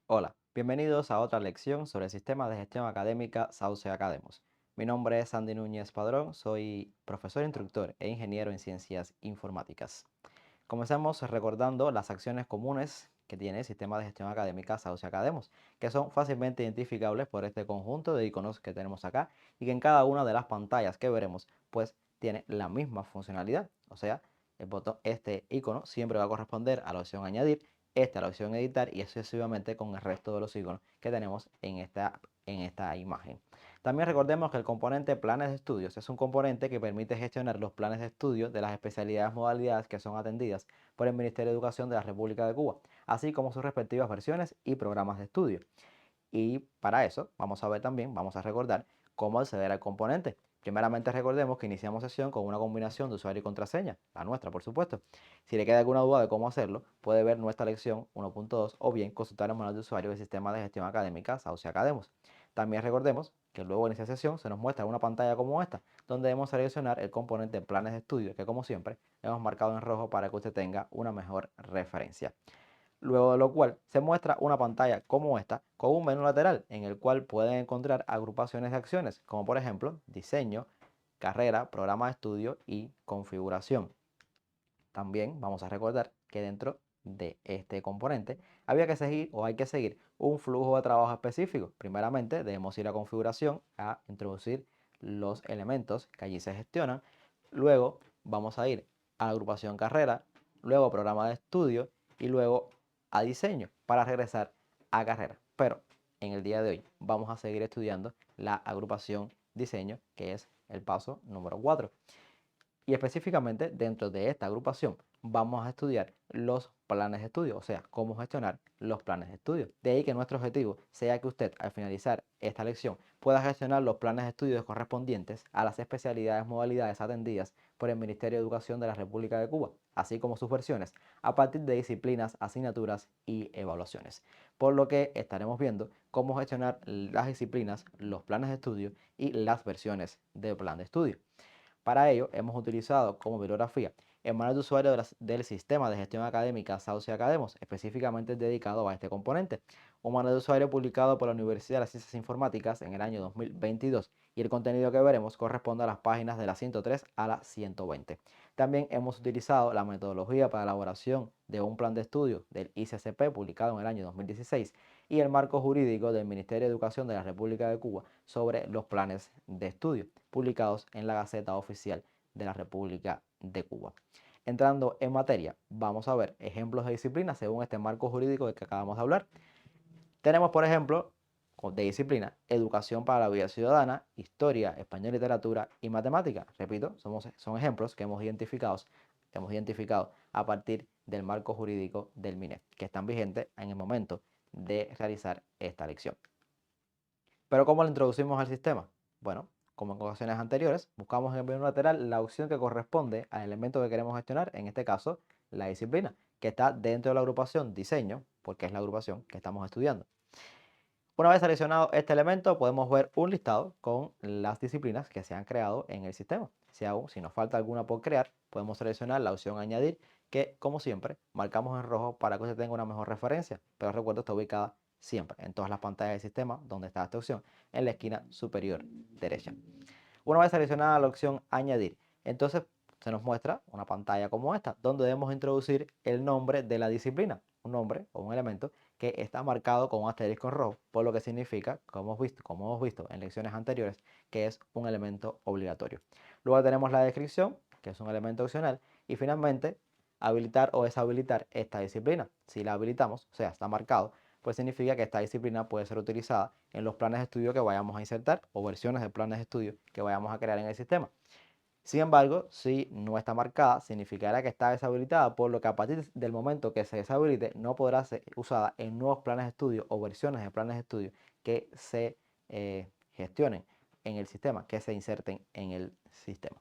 Hola, bienvenidos a otra lección sobre el sistema de gestión académica Sauce Academos. Mi nombre es Andy Núñez Padrón, soy profesor instructor e ingeniero en ciencias informáticas. Comenzamos recordando las acciones comunes que tiene el sistema de gestión académica Sauce Academos, que son fácilmente identificables por este conjunto de iconos que tenemos acá y que en cada una de las pantallas que veremos, pues tiene la misma funcionalidad. O sea, este icono siempre va a corresponder a la opción añadir, a la opción editar y sucesivamente con el resto de los iconos que tenemos en esta imagen. También recordemos que el componente planes de estudios es un componente que permite gestionar los planes de estudio de las especialidades modalidades que son atendidas por el Ministerio de Educación de la República de Cuba, así como sus respectivas versiones y programas de estudio. Y para eso vamos a recordar cómo acceder al componente. Primeramente recordemos que iniciamos sesión con una combinación de usuario y contraseña, la nuestra por supuesto. Si le queda alguna duda de cómo hacerlo, puede ver nuestra lección 1.2 o bien consultar el manual de usuario del sistema de gestión académica Sauce Academos. También recordemos que luego de iniciar sesión se nos muestra una pantalla como esta, donde debemos seleccionar el componente planes de estudio, que como siempre hemos marcado en rojo para que usted tenga una mejor referencia. Luego de lo cual se muestra una pantalla como esta con un menú lateral en el cual pueden encontrar agrupaciones de acciones, como por ejemplo diseño, carrera, programa de estudio y configuración. También vamos a recordar que dentro de este componente había que seguir o hay que seguir un flujo de trabajo específico. Primeramente debemos ir a configuración a introducir los elementos que allí se gestionan. Luego vamos a ir a la agrupación carrera, luego programa de estudio y luego a diseño para regresar a carrera. Pero en el día de hoy vamos a seguir estudiando la agrupación diseño, que es el paso número 4. Y específicamente dentro de esta agrupación vamos a estudiar los planes de estudio, o sea, cómo gestionar los planes de estudio. De ahí que nuestro objetivo sea que usted al finalizar esta lección pueda gestionar los planes de estudios correspondientes a las especialidades modalidades atendidas por el Ministerio de Educación de la República de Cuba, así como sus versiones, a partir de disciplinas, asignaturas y evaluaciones. Por lo que estaremos viendo cómo gestionar las disciplinas, los planes de estudio y las versiones del plan de estudio. Para ello, hemos utilizado como bibliografía el manual de usuario del sistema de gestión académica Sauce Academos, específicamente dedicado a este componente. Un manual de usuario publicado por la Universidad de las Ciencias Informáticas en el año 2022 y el contenido que veremos corresponde a las páginas de la 103 a la 120. También hemos utilizado la metodología para elaboración de un plan de estudio del ICCP publicado en el año 2016 y el marco jurídico del Ministerio de Educación de la República de Cuba sobre los planes de estudio, publicados en la Gaceta Oficial de la República de Cuba. Entrando en materia, vamos a ver ejemplos de disciplinas según este marco jurídico del que acabamos de hablar. Tenemos, por ejemplo, de disciplina, educación para la vida ciudadana, historia, español, literatura y matemática. Repito, son ejemplos que hemos identificado a partir del marco jurídico del MINEF, que están vigentes en el momento de realizar esta lección. Pero ¿cómo lo introducimos al sistema? Bueno, como en ocasiones anteriores, buscamos en el menú lateral la opción que corresponde al elemento que queremos gestionar, en este caso, la disciplina, que está dentro de la agrupación diseño, porque es la agrupación que estamos estudiando. Una vez seleccionado este elemento, podemos ver un listado con las disciplinas que se han creado en el sistema. Si nos falta alguna por crear, podemos seleccionar la opción añadir, que como siempre, marcamos en rojo para que usted tenga una mejor referencia. Pero recuerda, está ubicada siempre en todas las pantallas del sistema donde está esta opción, en la esquina superior derecha. Una vez seleccionada la opción añadir, entonces se nos muestra una pantalla como esta, donde debemos introducir el nombre de la disciplina, un nombre o un elemento que está marcado con un asterisco en rojo, por lo que significa, como hemos visto en lecciones anteriores, que es un elemento obligatorio. Luego tenemos la descripción, que es un elemento opcional, y finalmente habilitar o deshabilitar esta disciplina. Si la habilitamos, o sea, está marcado, pues significa que esta disciplina puede ser utilizada en los planes de estudio que vayamos a insertar o versiones de planes de estudio que vayamos a crear en el sistema. Sin embargo, si no está marcada, significará que está deshabilitada, por lo que a partir del momento que se deshabilite no podrá ser usada en nuevos planes de estudio o versiones de planes de estudio que se gestionen en el sistema, que se inserten en el sistema.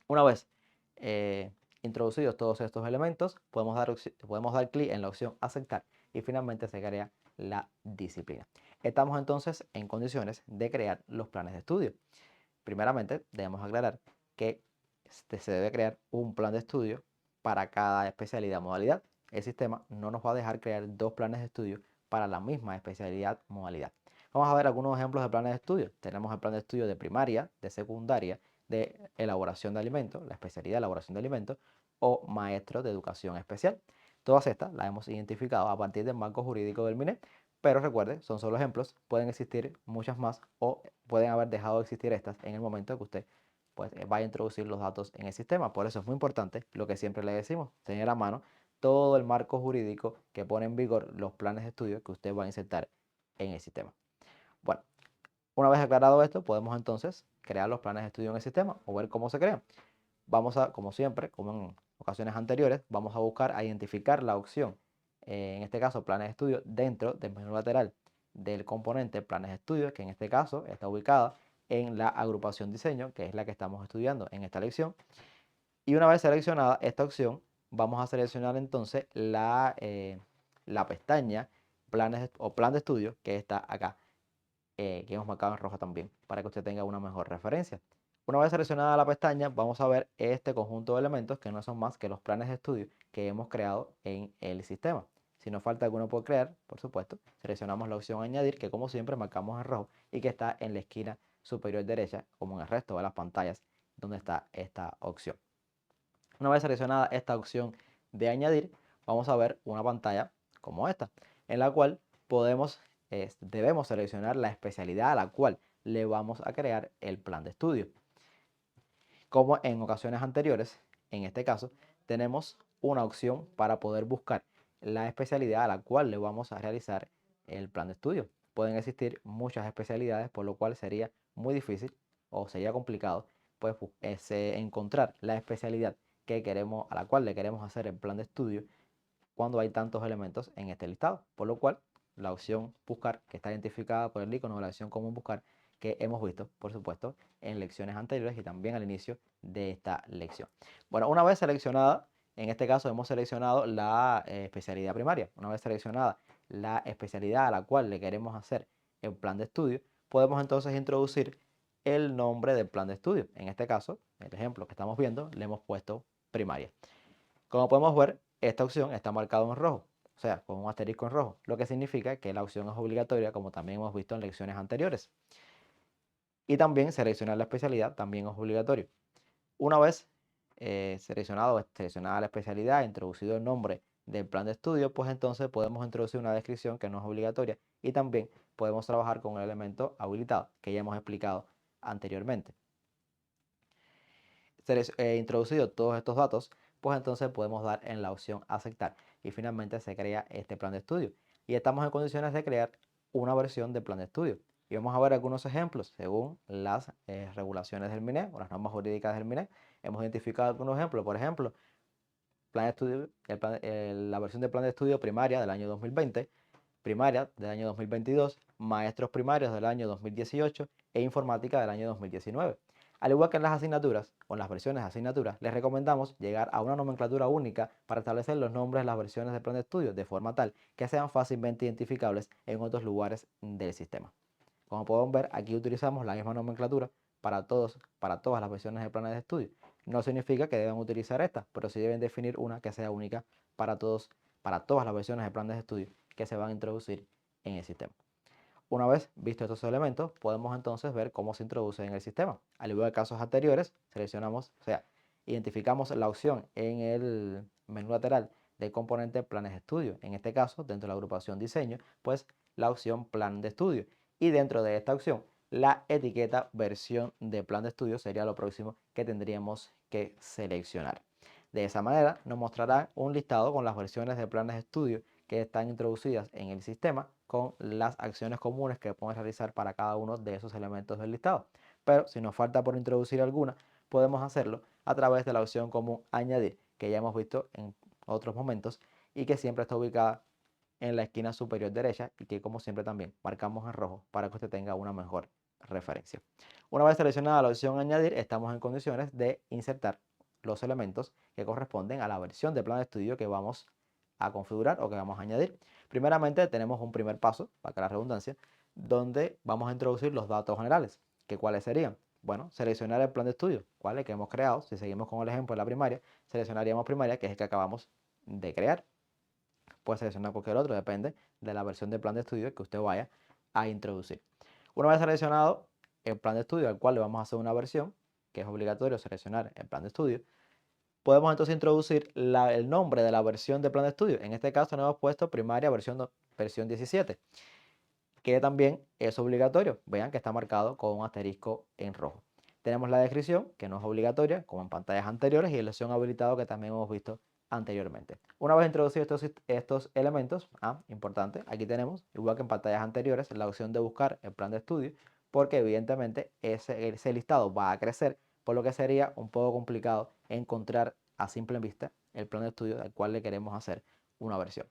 Una vez eh, introducidos todos estos elementos, podemos dar clic en la opción aceptar y finalmente se crea la disciplina. Estamos entonces en condiciones de crear los planes de estudio. Primeramente, debemos aclarar que se debe crear un plan de estudio para cada especialidad o modalidad. El sistema no nos va a dejar crear dos planes de estudio para la misma especialidad modalidad. Vamos a ver algunos ejemplos de planes de estudio. Tenemos el plan de estudio de primaria, de secundaria, de elaboración de alimentos, la especialidad de elaboración de alimentos, o maestro de educación especial. Todas estas las hemos identificado a partir del marco jurídico del MINED, pero recuerde, son solo ejemplos, pueden existir muchas más o pueden haber dejado de existir estas en el momento que usted pues, vaya a introducir los datos en el sistema. Por eso es muy importante lo que siempre le decimos, tener a mano todo el marco jurídico que pone en vigor los planes de estudio que usted va a insertar en el sistema. Bueno, una vez aclarado esto, podemos entonces crear los planes de estudio en el sistema o ver cómo se crean. Vamos a, como siempre, como en ocasiones anteriores, vamos a buscar a identificar la opción, en este caso planes de estudio, dentro del menú lateral del componente planes de estudio, que en este caso está ubicada en la agrupación diseño, que es la que estamos estudiando en esta lección. Y una vez seleccionada esta opción, vamos a seleccionar entonces la pestaña planes o plan de estudio que está acá, que hemos marcado en rojo también, para que usted tenga una mejor referencia. Una vez seleccionada la pestaña, vamos a ver este conjunto de elementos que no son más que los planes de estudio que hemos creado en el sistema. Si nos falta alguno por crear, por supuesto, seleccionamos la opción añadir, que como siempre marcamos en rojo y que está en la esquina superior derecha, como en el resto de las pantallas, donde está esta opción. Una vez seleccionada esta opción de añadir, vamos a ver una pantalla como esta, en la cual debemos seleccionar la especialidad a la cual le vamos a crear el plan de estudio. Como en ocasiones anteriores, en este caso, tenemos una opción para poder buscar la especialidad a la cual le vamos a realizar el plan de estudio. Pueden existir muchas especialidades, por lo cual sería muy difícil o sería complicado pues, encontrar la especialidad que queremos, a la cual le queremos hacer el plan de estudio cuando hay tantos elementos en este listado. Por lo cual, la opción buscar, que está identificada por el icono de la opción común buscar, que hemos visto, por supuesto, en lecciones anteriores y también al inicio de esta lección. Bueno, una vez seleccionada, en este caso hemos seleccionado la especialidad primaria. Una vez seleccionada la especialidad a la cual le queremos hacer el plan de estudio, podemos entonces introducir el nombre del plan de estudio. En este caso, el ejemplo que estamos viendo, le hemos puesto primaria. Como podemos ver, esta opción está marcada en rojo, o sea, con un asterisco en rojo, lo que significa que la opción es obligatoria, como también hemos visto en lecciones anteriores. Y también seleccionar la especialidad también es obligatorio. Una vez seleccionada la especialidad, introducido el nombre del plan de estudio, pues entonces podemos introducir una descripción que no es obligatoria y también podemos trabajar con el elemento habilitado que ya hemos explicado anteriormente. Introducido todos estos datos, pues entonces podemos dar en la opción aceptar y finalmente se crea este plan de estudio y estamos en condiciones de crear una versión de plan de estudio. Y vamos a ver algunos ejemplos según las regulaciones del MINED o las normas jurídicas del MINED. Hemos identificado algunos ejemplos, por ejemplo, plan de estudio, la versión de plan de estudio primaria del año 2020, primaria del año 2022, maestros primarios del año 2018 e informática del año 2019. Al igual que en las asignaturas o en las versiones de asignaturas, les recomendamos llegar a una nomenclatura única para establecer los nombres de las versiones del plan de estudio de forma tal que sean fácilmente identificables en otros lugares del sistema. Como pueden ver, aquí utilizamos la misma nomenclatura para todas las versiones de planes de estudio. No significa que deban utilizar esta, pero sí deben definir una que sea única para todas las versiones de planes de estudio que se van a introducir en el sistema. Una vez vistos estos elementos, podemos entonces ver cómo se introduce en el sistema. Al igual que casos anteriores, identificamos la opción en el menú lateral del componente planes de estudio. En este caso, dentro de la agrupación diseño, pues la opción plan de estudio. Y dentro de esta opción, la etiqueta versión de plan de estudio sería lo próximo que tendríamos que seleccionar. De esa manera nos mostrará un listado con las versiones de planes de estudio que están introducidas en el sistema con las acciones comunes que podemos realizar para cada uno de esos elementos del listado. Pero si nos falta por introducir alguna, podemos hacerlo a través de la opción común añadir, que ya hemos visto en otros momentos y que siempre está ubicada en la esquina superior derecha y que como siempre también marcamos en rojo para que usted tenga una mejor referencia. Una vez seleccionada la opción añadir, estamos en condiciones de insertar los elementos que corresponden a la versión de plan de estudio que vamos a configurar o que vamos a añadir. Primeramente tenemos un primer paso, para que la redundancia, donde vamos a introducir los datos generales, que cuáles serían. Bueno, seleccionar el plan de estudio, ¿cuál es que hemos creado? Si seguimos con el ejemplo de la primaria, seleccionaríamos primaria, que es el que acabamos de crear. puede seleccionar cualquier otro, depende de la versión del plan de estudio que usted vaya a introducir. Una vez seleccionado el plan de estudio al cual le vamos a hacer una versión, que es obligatorio seleccionar el plan de estudio, podemos entonces introducir el nombre de la versión del plan de estudio. En este caso nos hemos puesto primaria versión 17, que también es obligatorio. Vean que está marcado con un asterisco en rojo. Tenemos la descripción, que no es obligatoria, como en pantallas anteriores, y el opción habilitado, que también hemos visto anteriormente. Una vez introducidos estos elementos, importante, aquí tenemos, igual que en pantallas anteriores, la opción de buscar el plan de estudio, porque evidentemente ese listado va a crecer, por lo que sería un poco complicado encontrar a simple vista el plan de estudio del cual le queremos hacer una versión.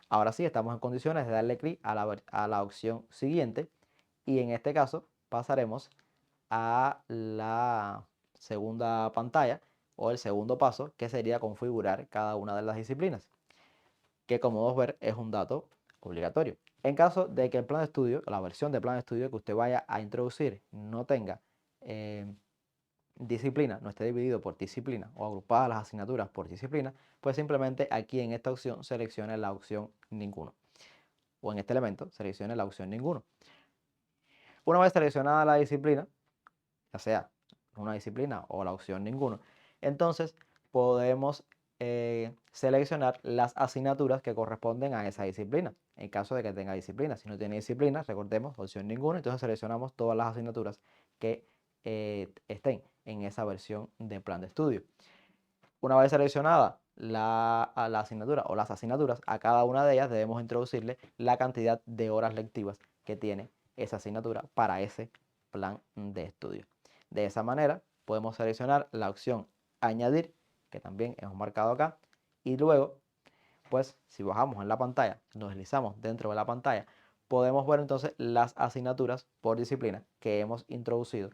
Ahora sí, estamos en condiciones de darle clic a la opción siguiente, y en este caso pasaremos a la segunda pantalla o el segundo paso, que sería configurar cada una de las disciplinas, que como podemos ver es un dato obligatorio. En caso de que el plan de estudio, la versión de plan de estudio que usted vaya a introducir no tenga disciplina, no esté dividido por disciplina o agrupadas las asignaturas por disciplina, pues simplemente aquí en esta opción seleccione la opción ninguno, o en este elemento seleccione la opción ninguno. Una vez seleccionada la disciplina, ya sea una disciplina o la opción ninguno, entonces podemos seleccionar las asignaturas que corresponden a esa disciplina. En caso de que tenga disciplina, si no tiene disciplina, recordemos opción ninguna, entonces seleccionamos todas las asignaturas que estén en esa versión de plan de estudio. Una vez seleccionada la asignatura o las asignaturas, a cada una de ellas debemos introducirle la cantidad de horas lectivas que tiene esa asignatura para ese plan de estudio. De esa manera podemos seleccionar la opción añadir, que también hemos marcado acá, y luego, pues si bajamos en la pantalla, nos deslizamos dentro de la pantalla, podemos ver entonces las asignaturas por disciplina que hemos introducido,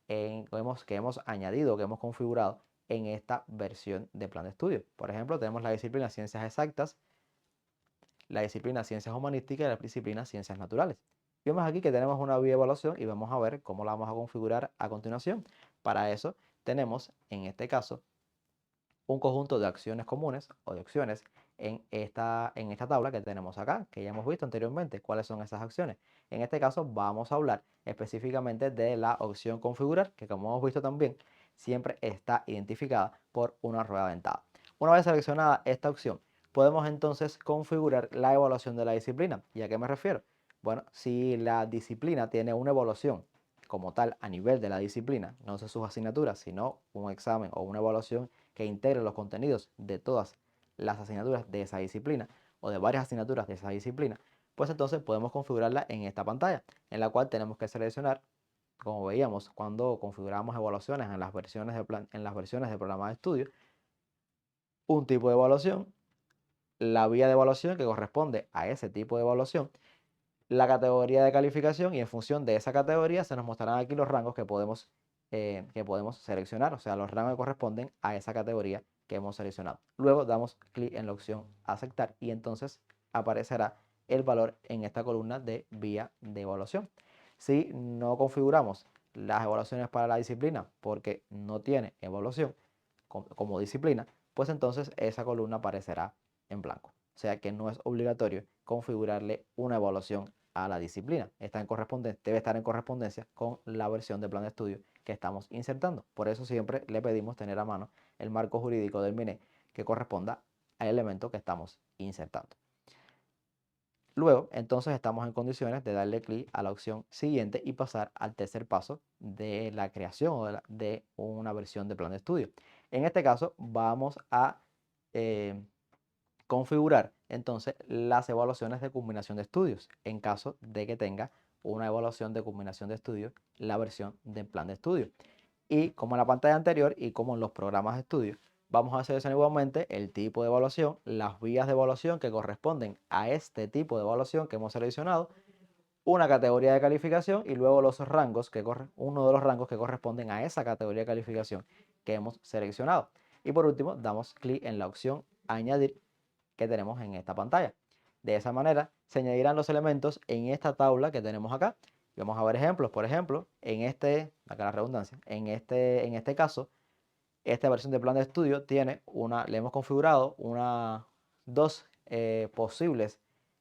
que hemos añadido, que hemos configurado en esta versión de plan de estudio. Por ejemplo, tenemos la disciplina Ciencias Exactas, la disciplina Ciencias Humanísticas y la disciplina Ciencias Naturales. Vemos aquí que tenemos una vía de evaluación y vamos a ver cómo la vamos a configurar a continuación. Para eso tenemos, en este caso, un conjunto de acciones comunes o de opciones en esta tabla que tenemos acá, que ya hemos visto anteriormente cuáles son esas acciones. En este caso vamos a hablar específicamente de la opción configurar, que como hemos visto también, siempre está identificada por una rueda dentada. Una vez seleccionada esta opción, podemos entonces configurar la evaluación de la disciplina. ¿Y a qué me refiero? Bueno, si la disciplina tiene una evaluación como tal a nivel de la disciplina, no son sus asignaturas, sino un examen o una evaluación que integre los contenidos de todas las asignaturas de esa disciplina o de varias asignaturas de esa disciplina, pues entonces podemos configurarla en esta pantalla, en la cual tenemos que seleccionar, como veíamos cuando configuramos evaluaciones en las versiones de programa de estudio, un tipo de evaluación, la vía de evaluación que corresponde a ese tipo de evaluación, la categoría de calificación, y en función de esa categoría se nos mostrarán aquí los rangos que podemos seleccionar, o sea, los rangos que corresponden a esa categoría que hemos seleccionado. Luego damos clic en la opción aceptar y entonces aparecerá el valor en esta columna de vía de evaluación. Si no configuramos las evaluaciones para la disciplina porque no tiene evaluación como disciplina, pues entonces esa columna aparecerá en blanco. O sea que no es obligatorio configurarle una evaluación a la disciplina. Debe estar en correspondencia con la versión de plan de estudio que estamos insertando. Por eso siempre le pedimos tener a mano el marco jurídico del MINE que corresponda al elemento que estamos insertando. Luego, entonces estamos en condiciones de darle clic a la opción siguiente y pasar al tercer paso de la creación o de una versión de plan de estudio. En este caso, vamos a configurar entonces las evaluaciones de culminación de estudios en caso de que tenga una evaluación de culminación de estudios la versión del plan de estudio. Y como en la pantalla anterior y como en los programas de estudio, vamos a seleccionar igualmente el tipo de evaluación, las vías de evaluación que corresponden a este tipo de evaluación que hemos seleccionado, una categoría de calificación y luego uno de los rangos que corresponden a esa categoría de calificación que hemos seleccionado. Y por último, damos clic en la opción añadir que tenemos en esta pantalla. De esa manera se añadirán los elementos en esta tabla que tenemos acá. Y vamos a ver ejemplos. Por ejemplo, acá la redundancia, en este caso, esta versión de plan de estudio le hemos configurado dos posibles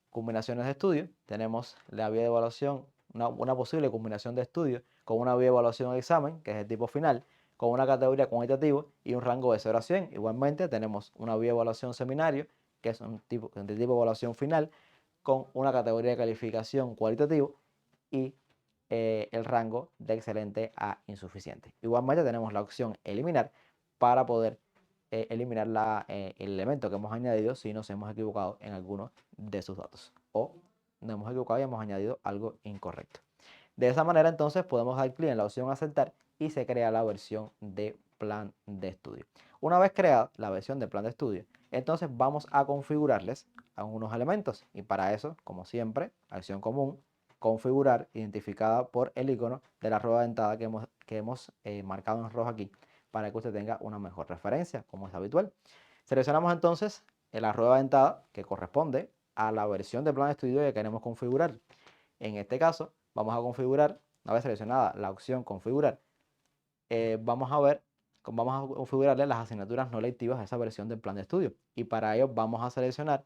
combinaciones de estudio. Tenemos la vía de evaluación, una posible combinación de estudio con una vía de evaluación de examen, que es el tipo final, con una categoría cuantitativa y un rango de 0 a 100. Igualmente tenemos una vía de evaluación seminario, que es un tipo de evaluación final, con una categoría de calificación cualitativo y el rango de excelente a insuficiente. Igualmente tenemos la opción eliminar para poder eliminar el elemento que hemos añadido si nos hemos equivocado en alguno de sus datos o nos hemos equivocado y hemos añadido algo incorrecto. De esa manera entonces podemos dar clic en la opción aceptar y se crea la versión de plan de estudio. Una vez creada la versión de plan de estudio, entonces vamos a configurarles algunos elementos y para eso, como siempre, acción común, configurar, identificada por el icono de la rueda dentada que hemos marcado en rojo aquí para que usted tenga una mejor referencia, como es habitual. Seleccionamos entonces la rueda dentada que corresponde a la versión de plan de estudio que queremos configurar. En este caso, vamos a configurar, una vez seleccionada la opción configurar, vamos a configurarle las asignaturas no lectivas a esa versión del plan de estudio. Y para ello vamos a seleccionar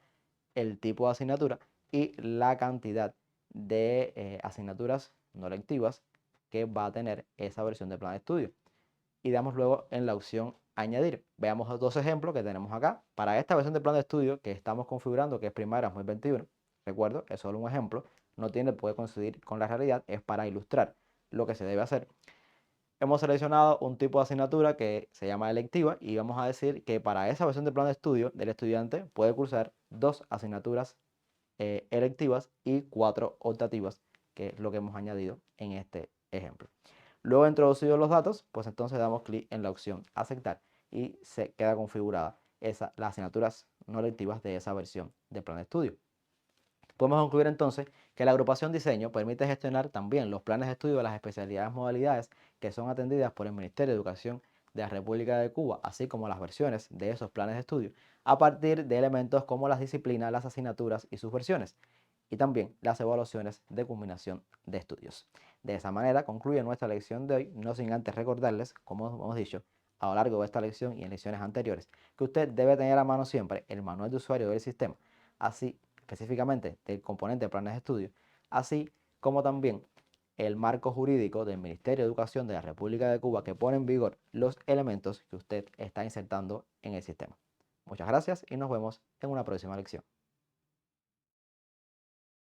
el tipo de asignatura y la cantidad de asignaturas no lectivas que va a tener esa versión del plan de estudio. Y damos luego en la opción añadir. Veamos los dos ejemplos que tenemos acá. Para esta versión del plan de estudio que estamos configurando, que es primavera 2021, recuerdo, es solo un ejemplo, no puede coincidir con la realidad, es para ilustrar lo que se debe hacer. Hemos seleccionado un tipo de asignatura que se llama electiva y vamos a decir que para esa versión del plan de estudio del estudiante puede cursar 2 asignaturas electivas y 4 optativas, que es lo que hemos añadido en este ejemplo. Luego introducidos los datos, pues entonces damos clic en la opción aceptar y se queda configurada las asignaturas no lectivas de esa versión de plan de estudio. Podemos concluir entonces que la agrupación diseño permite gestionar también los planes de estudio de las especialidades modalidades que son atendidas por el Ministerio de Educación de la República de Cuba, así como las versiones de esos planes de estudio, a partir de elementos como las disciplinas, las asignaturas y sus versiones, y también las evaluaciones de combinación de estudios. De esa manera concluye nuestra lección de hoy, no sin antes recordarles, como hemos dicho a lo largo de esta lección y en lecciones anteriores, que usted debe tener a mano siempre el manual de usuario del sistema, así específicamente del componente de planes de estudio, así como también el marco jurídico del Ministerio de Educación de la República de Cuba que pone en vigor los elementos que usted está insertando en el sistema. Muchas gracias y nos vemos en una próxima lección.